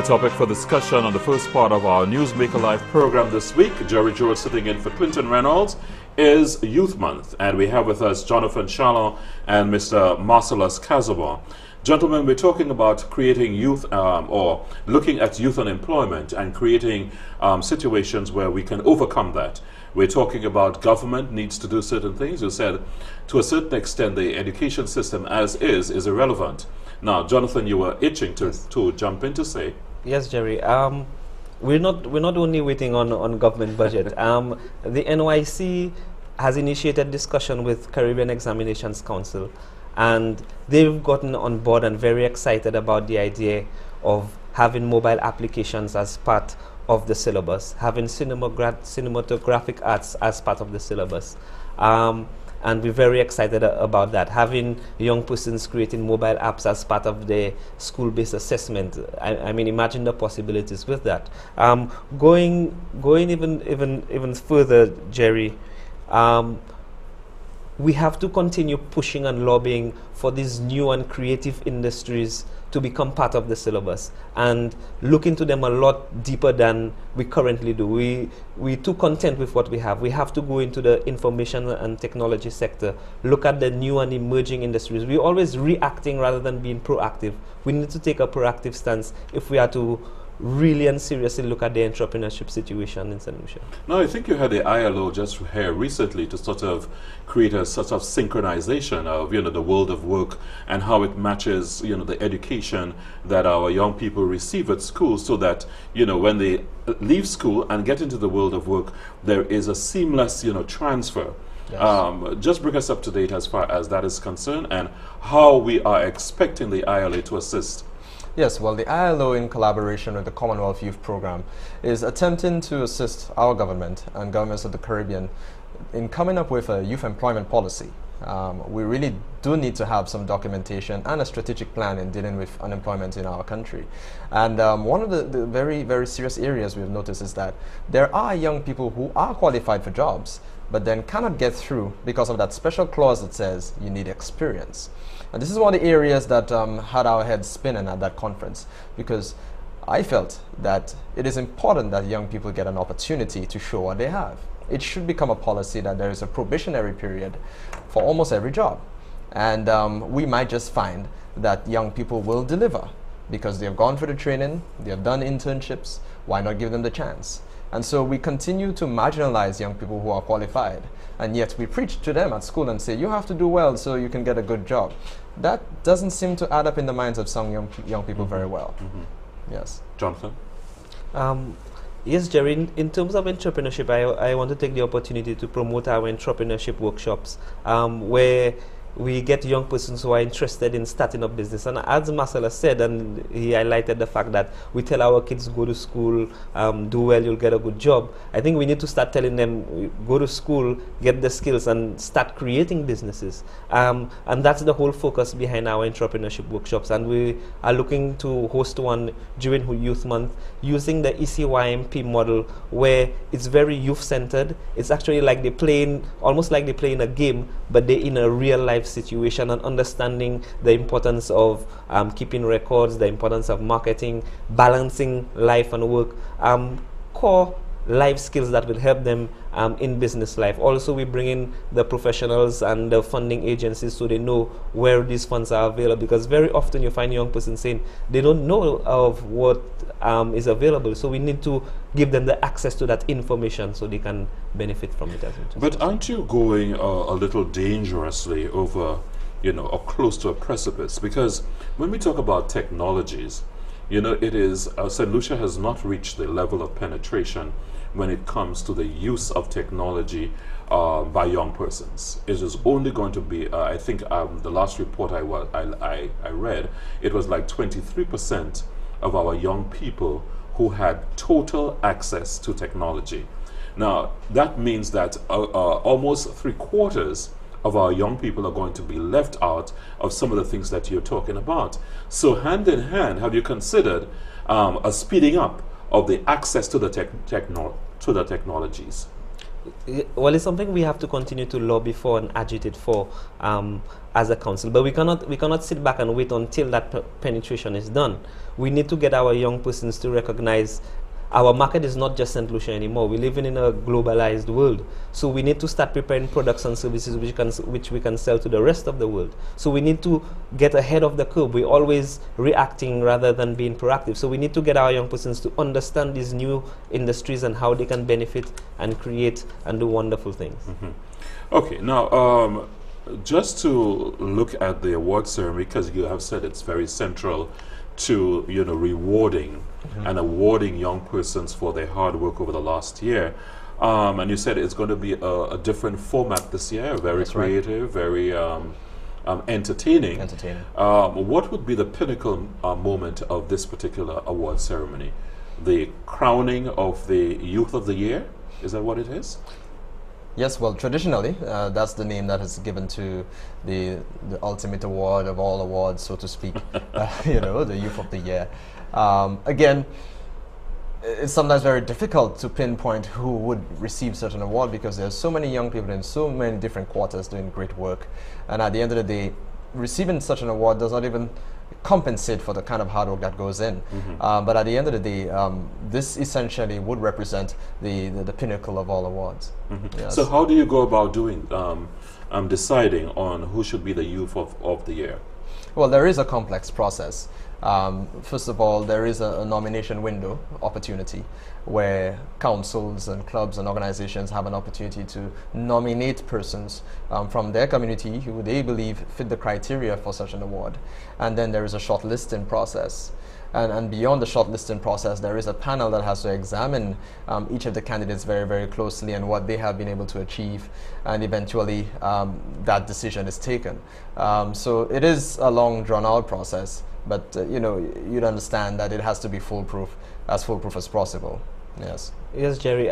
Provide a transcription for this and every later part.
topic for discussion on the first part of our Newsmaker Live program this week. Jerry George sitting in for Clinton Reynolds is Youth Month, and we have with us Jonathan Shallow and Mr. Marcellus Casaubon. Gentlemen, we're talking about creating youth or looking at youth unemployment and creating situations where we can overcome that. We're talking about government needs to do certain things. You said to a certain extent the education system as is irrelevant. Now, Jonathan, you were itching to jump in to say. Yes, Jerry. We're not only waiting on government budget. The NYC has initiated discussion with Caribbean Examinations Council, and they've gotten on board and very excited about the idea of having mobile applications as part of the syllabus, having cinematographic arts as part of the syllabus. And we're very excited about that. Having young persons creating mobile apps as part of the school-based assessment. I mean, imagine the possibilities with that. Going even further, Jerry, we have to continue pushing and lobbying for these new and creative industries to become part of the syllabus and look into them a lot deeper than we currently do. We're too content with what we have. We have to go into the information and technology sector, look at the new and emerging industries. We're always reacting rather than being proactive. We need to take a proactive stance if we are to really and seriously look at the entrepreneurship situation in St. Lucia. Now, I think you had the ILO just here recently to sort of create a sort of synchronization of, the world of work and how it matches, the education that our young people receive at school, so that, when they leave school and get into the world of work, there is a seamless, transfer. Yes. Just bring us up to date as far as that is concerned and how we are expecting the ILO to assist. Yes, well, the ILO, in collaboration with the Commonwealth Youth Program, is attempting to assist our government and governments of the Caribbean in coming up with a youth employment policy. We really do need to have some documentation and a strategic plan in dealing with unemployment in our country. And one of the very, very serious areas we've noticed is that there are young people who are qualified for jobs, but then cannot get through because of that special clause that says you need experience. And this is one of the areas that had our heads spinning at that conference, because I felt that it is important that young people get an opportunity to show what they have. It should become a policy that there is a probationary period for almost every job. And we might just find that young people will deliver because they have gone through the training, they have done internships. Why not give them the chance? And so we continue to marginalize young people who are qualified, and yet we preach to them at school and say, you have to do well so you can get a good job. That doesn't seem to add up in the minds of some young people very well. Yes. Jonathan? Yes, Jerry, in terms of entrepreneurship, I want to take the opportunity to promote our entrepreneurship workshops where we get young persons who are interested in starting up business. And as Marcellus said, and he highlighted the fact that we tell our kids, go to school, do well, you'll get a good job. I think we need to start telling them, go to school, get the skills, and start creating businesses. And that's the whole focus behind our entrepreneurship workshops. And we are looking to host one during Youth Month using the ECYMP model, where it's very youth-centered. It's actually like almost like they're playing a game, but they're in a real-life situation and understanding the importance of keeping records, the importance of marketing, balancing life and work, core life skills that will help them in business life. Also, we bring in the professionals and the funding agencies so they know where these funds are available, because very often you find young persons saying they don't know of what is available. So we need to give them the access to that information so they can benefit from it as well. But aren't you going a little dangerously over, or close to a precipice? Because when we talk about technologies, it is, St. Lucia has not reached the level of penetration when it comes to the use of technology by young persons. It is only going to be, I think the last report I read, it was like 23% of our young people who had total access to technology. Now, that means that almost 3/4 of our young people are going to be left out of some of the things that you're talking about. So hand in hand, have you considered a speeding up of the access to the technologies? Well, it's something we have to continue to lobby for and agitate for as a council. But we cannot sit back and wait until that penetration is done. We need to get our young persons to recognize our market is not just St. Lucia anymore. We live in a globalized world. So we need to start preparing products and services which we can sell to the rest of the world. So we need to get ahead of the curve. We're always reacting rather than being proactive. So we need to get our young persons to understand these new industries and how they can benefit and create and do wonderful things. Okay, now just to look at the award ceremony, because you have said it's very central to rewarding and awarding young persons for their hard work over the last year. And you said it's going to be a different format this year, very That's right. creative, very entertaining. What would be the pinnacle moment of this particular award ceremony? The crowning of the Youth of the Year? Is that what it is? Yes, well, traditionally, that's the name that is given to the ultimate award of all awards, so to speak, the Youth of the Year. Again, it's sometimes very difficult to pinpoint who would receive such an award because there's so many young people in so many different quarters doing great work. And at the end of the day, receiving such an award does not even compensate for the kind of hard work that goes in. But at the end of the day, this essentially would represent the pinnacle of all awards. Yes. So how do you go about doing deciding on who should be the Youth of the Year? Well, there is a complex process. First of all, there is a nomination window opportunity where councils and clubs and organizations have an opportunity to nominate persons from their community who they believe fit the criteria for such an award. And then there is a shortlisting process. And beyond the shortlisting process, there is a panel that has to examine each of the candidates very, very closely and what they have been able to achieve, and eventually that decision is taken. So it is a long, drawn-out process, but you'd understand that it has to be foolproof as possible. Yes. Yes, Jerry.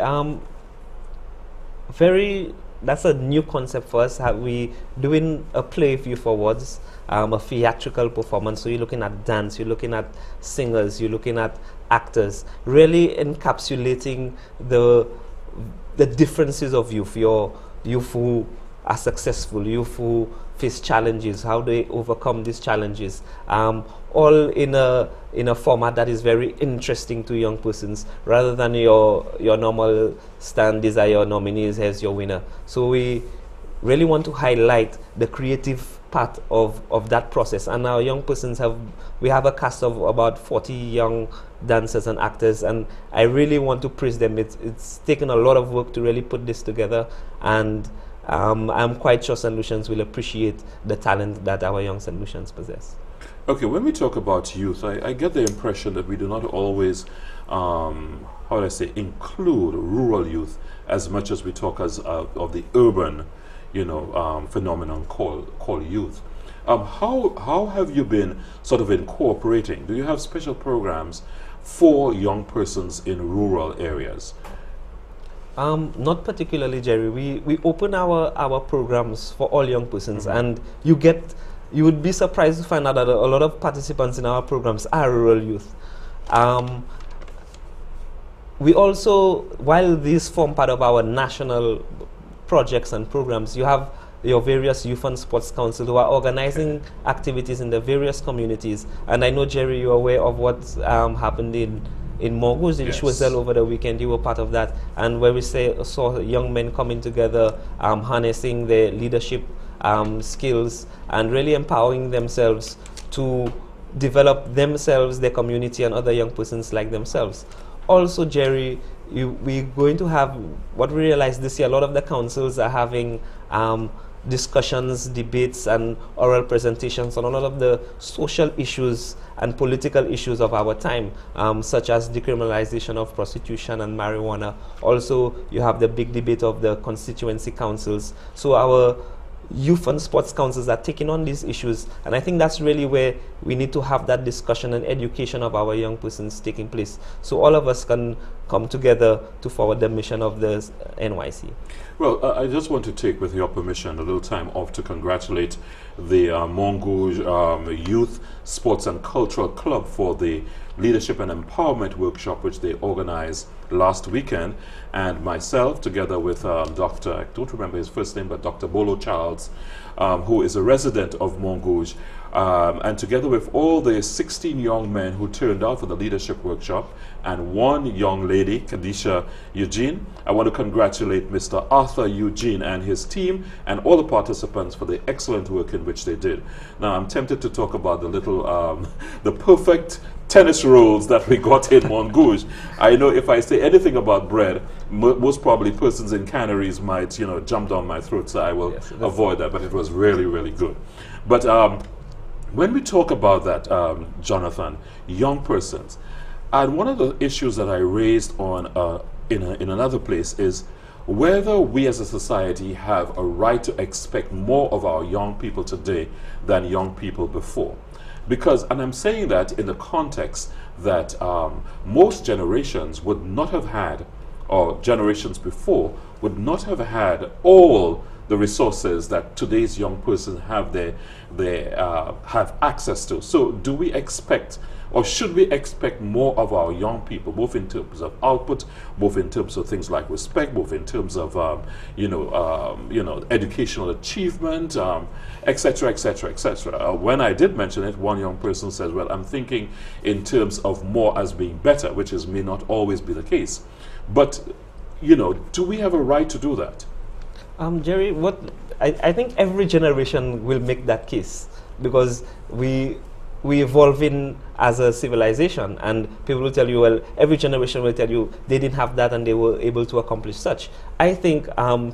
That's a new concept for us. We doing a play of Youth Awards, a theatrical performance. So you're looking at dance, you're looking at singers, you're looking at actors, really encapsulating the differences of youth. Your youth who are successful, youth who face challenges, how they overcome these challenges, all in a format that is very interesting to young persons, rather than your normal stand, these are your nominees, here's your winner. So we really want to highlight the creative part of that process. And our young persons we have a cast of about 40 young dancers and actors, and I really want to praise them. It's taken a lot of work to really put this together, and I'm quite sure St. Lucians will appreciate the talent that our young St. Lucians possess. Okay, when we talk about youth, I get the impression that we do not always, include rural youth as much as we talk of the urban, phenomenon called youth. How have you been sort of incorporating? Do you have special programs for young persons in rural areas? Not particularly, Jerry. We open our programs for all young persons, and you would be surprised to find out that a lot of participants in our programs are rural youth. We also, while these form part of our national projects and programs, you have your various youth and sports council who are organizing activities in the various communities. And I know, Jerry, you're aware of what happened in Morguz, in Choiseul over the weekend. You were part of that, and where we saw young men coming together, harnessing their leadership skills and really empowering themselves to develop themselves, their community, and other young persons like themselves. Also, Jerry, we're going to have, what we realized this year, a lot of the councils are having discussions, debates, and oral presentations on a lot of the social issues and political issues of our time, such as decriminalization of prostitution and marijuana. Also, you have the big debate of the constituency councils. So our youth and sports councils are taking on these issues, and I think that's really where we need to have that discussion and education of our young persons taking place, so all of us can come together to forward the mission of the NYC. Well, I just want to take, with your permission, a little time off to congratulate the Montgouge Youth Sports and Cultural Club for the Leadership and Empowerment Workshop, which they organized last weekend, and myself, together with Dr. I don't remember his first name, but Dr. Bolo Charles, who is a resident of Montgouge, and together with all the 16 young men who turned out for the leadership workshop, and one young lady, Kadisha Eugene, I want to congratulate Mr. Arthur Eugene and his team and all the participants for the excellent work in which they did. Now, I'm tempted to talk about the little, the perfect tennis rolls that we got in Montgouge. I know if I say anything about bread, most probably persons in canneries might, you know, jump down my throat, so I will avoid that, but it was really, really good. But when we talk about that, Jonathan, young persons, and one of the issues that I raised on in another place is whether we as a society have a right to expect more of our young people today than young people before. Because, and I'm saying that in the context that most generations would not have had, or generations before, would not have had all the resources that today's young person have have access to. So do we expect, or should we expect more of our young people, both in terms of output, both in terms of things like respect, both in terms of educational achievement, etc., etc., etc. When I did mention it, one young person says, "Well, I'm thinking in terms of more as being better," which may not always be the case. But do we have a right to do that? Jerry, I think every generation will make that case, because we evolving as a civilization, and people will tell you, well, every generation will tell you they didn't have that and they were able to accomplish such. I think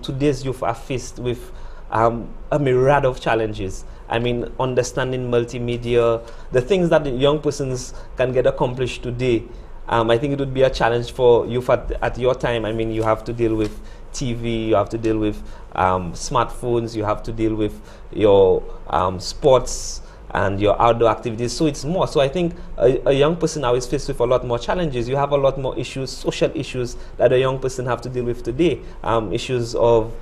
today's youth are faced with a myriad of challenges. I mean, understanding multimedia, the things that the young persons can get accomplished today. I think it would be a challenge for youth at your time. I mean, you have to deal with TV, you have to deal with smartphones, you have to deal with your sports and your outdoor activities, so it's more. So I think a young person now is faced with a lot more challenges. You have a lot more issues, social issues, that a young person have to deal with today. Issues of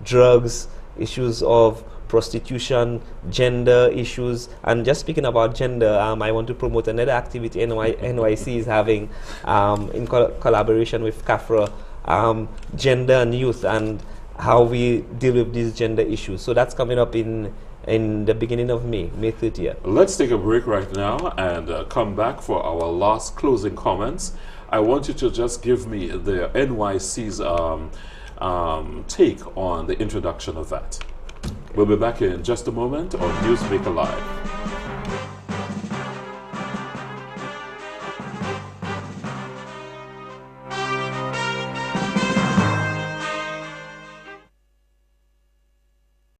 drugs, issues of prostitution, gender issues. And just speaking about gender, I want to promote another activity NYC is having in collaboration with CAFRA, gender and youth, and how we deal with these gender issues. So that's coming up in the beginning of May 30th. Let's take a break right now and come back for our last closing comments. I want you to just give me the NYC's take on the introduction of that. We'll be back in just a moment on Newsmaker Live.